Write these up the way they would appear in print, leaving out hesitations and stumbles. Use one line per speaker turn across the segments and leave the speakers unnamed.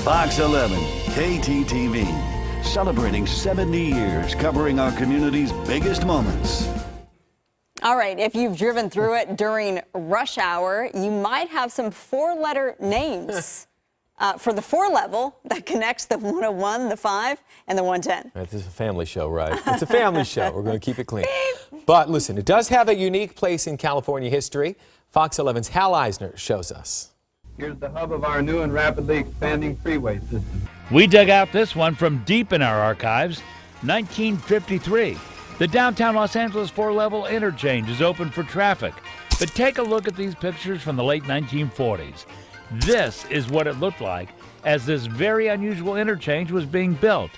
Fox 11, KTTV, celebrating 70 years covering our community's biggest moments.
All right, if you've driven through it during rush hour, you might have some four-letter names for the four level that connects the 101, the 5, and the 110.
This is a family show, right? It's a family show. We're going to keep it clean. But listen, it does have a unique place in California history. Fox 11's Hal Eisner shows us.
Here's the hub of our new and rapidly expanding freeway system.
We dug out this one from deep in our archives, 1953. The downtown Los Angeles four-level interchange is open for traffic. But take a look at these pictures from the late 1940s. This is what it looked like as this very unusual interchange was being built.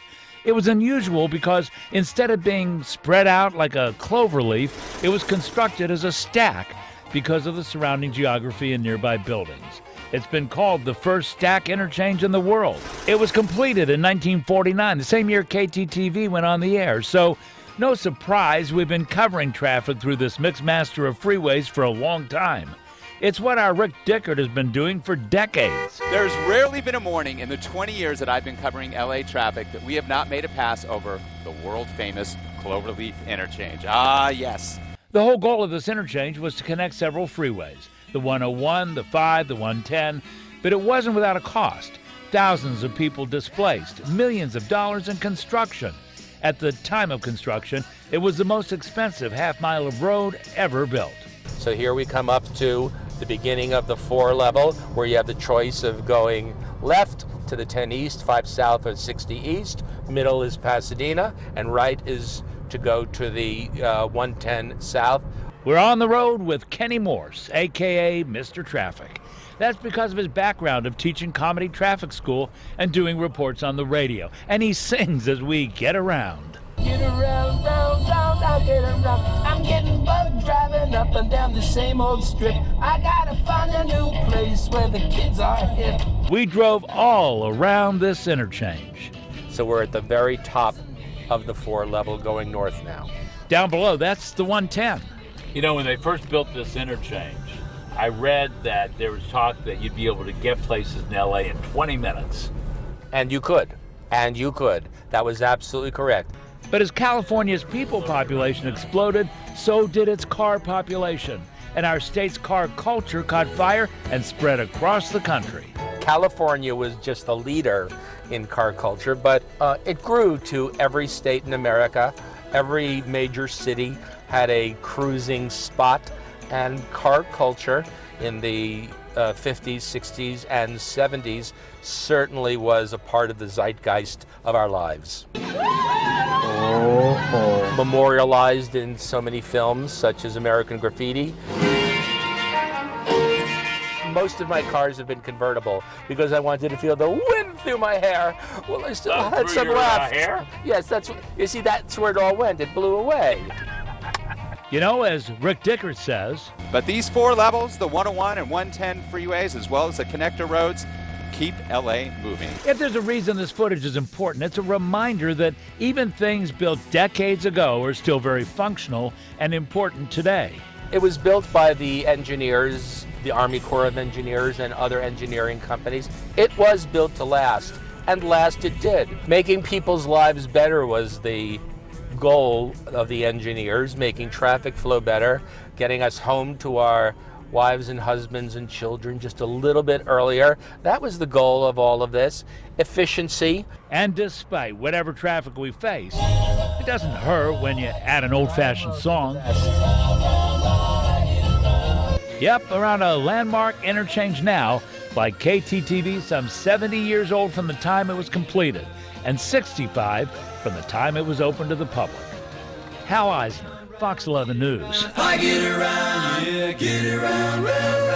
It was unusual because instead of being spread out like a clover leaf, it was constructed as a stack because of the surrounding geography and nearby buildings. It's been called the first stack interchange in the world. It was completed in 1949, the same year KTTV went on the air. So no surprise we've been covering traffic through this mixed master of freeways for a long time. It's what our Rick Dickert has been doing for decades.
There's rarely been a morning in the 20 years that I've been covering LA traffic that we have not made a pass over the world-famous Cloverleaf interchange. Ah, yes.
The whole goal of this interchange was to connect several freeways, the 101, the 5, the 110, but it wasn't without a cost. Thousands of people displaced, millions of dollars in construction. At the time of construction, it was the most expensive half-mile of road ever built.
So here we come up to the beginning of the 4 level, where you have the choice of going left to the 10 East, 5 South, or 60 East. Middle is Pasadena, and right is to go to the 110 South.
We're on the road with Kenny Morse, a.k.a. Mr. Traffic. That's because of his background of teaching comedy traffic school and doing reports on the radio. And he sings as we get around.
Get around, round, round, I'll get around. I'm getting bugged driving up and down the same old strip. I gotta find a new place where the kids are hip.
We drove all around this interchange.
So we're at the very top of the 4 level going north now.
Down below, that's the 110. You know, when they first built this interchange, I read that there was talk that you'd be able to get places in LA in 20 minutes.
And you could. And you could. That was absolutely correct.
But as California's people population exploded, so did its car population. And our state's car culture caught fire and spread across the country.
California was just the leader in car culture, but it grew to every state in America. Every major city had a cruising spot, and car culture in the 50s, 60s, and 70s certainly was a part of the zeitgeist of our lives. Memorialized in so many films, such as American Graffiti. Most of my cars have been convertible because I wanted to feel the wind through my hair. Well, I still had some left.
Hair?
Yes, you see, that's where it all went. It blew away.
You know, as Rick Dickert says,
But these 4 levels, the 101 and 110 freeways, as well as the connector roads, keep LA moving.
if there's a reason this footage is important, it's a reminder that even things built decades ago are still very functional and important today.
It was built by the engineers, the Army Corps of Engineers, and other engineering companies. It was built to last, and last it did. Making people's lives better was the goal of the engineers, making traffic flow better, getting us home to our wives and husbands and children just a little bit earlier. That was the goal of all of this. Efficiency.
And despite whatever traffic we face, it doesn't hurt when you add an old-fashioned song. Yep, around a landmark interchange now, like KTTV, some 70 years old from the time it was completed, and 65 from the time it was open to the public. Hal Eisner, Fox 11 News.
I get around, yeah, get around, round.